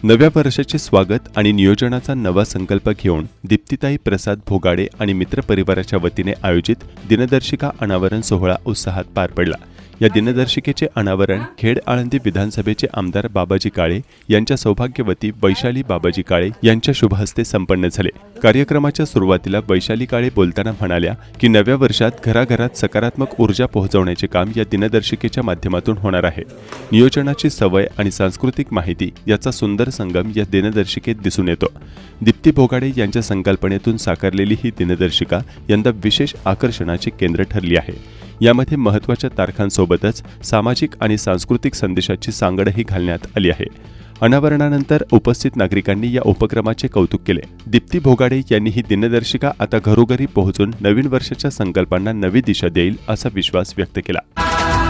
नव्या वर्षाचे स्वागत आणि नियोजनाचा नवा संकल्प घेऊन दीप्तीताई प्रसाद भोगाडे आणि मित्रपरिवाराच्या वतीने आयोजित दिनदर्शिका अनावरण सोहळा उत्साहात पार पडला। या दिनदर्शिकेचे अनावरण खेड आळंदी विधानसभेचे आमदार बाबाजी काळे यांच्या सौभाग्यवती वैशाली बाबाजी काळे यांच्या शुभहस्ते संपन्न झाले। कार्यक्रमाच्या सुरुवातीला वैशाली काळे बोलताना म्हणाल्या की नव्या वर्षात घराघरात सकारात्मक ऊर्जा पोहोचवण्याचे काम या दिनदर्शिकेच्या माध्यमातून होणार आहे। नियोजनाची सवय आणि सांस्कृतिक माहिती याचा सुंदर संगम या दिनदर्शिकेत दिसून येतो। दीप्ती भोगाडे यांच्या संकल्पनेतून साकारलेली ही दिनदर्शिका यंदा विशेष आकर्षणाचे केंद्र ठरली आहे। यामध्ये महत्त्वाच्या तारखांसोबतच सामाजिक आणि सांस्कृतिक संदेशाची सांगडही घालण्यात आली आहे। अनावरणानंतर उपस्थित नागरिकांनी या उपक्रमाचे कौतुक केले। दीप्ती भोगाडे यांनी ही दिनदर्शिका आता घरोघरी पोहोचून नवीन वर्षाच्या संकल्पांना नवी दिशा देईल असा विश्वास व्यक्त केला।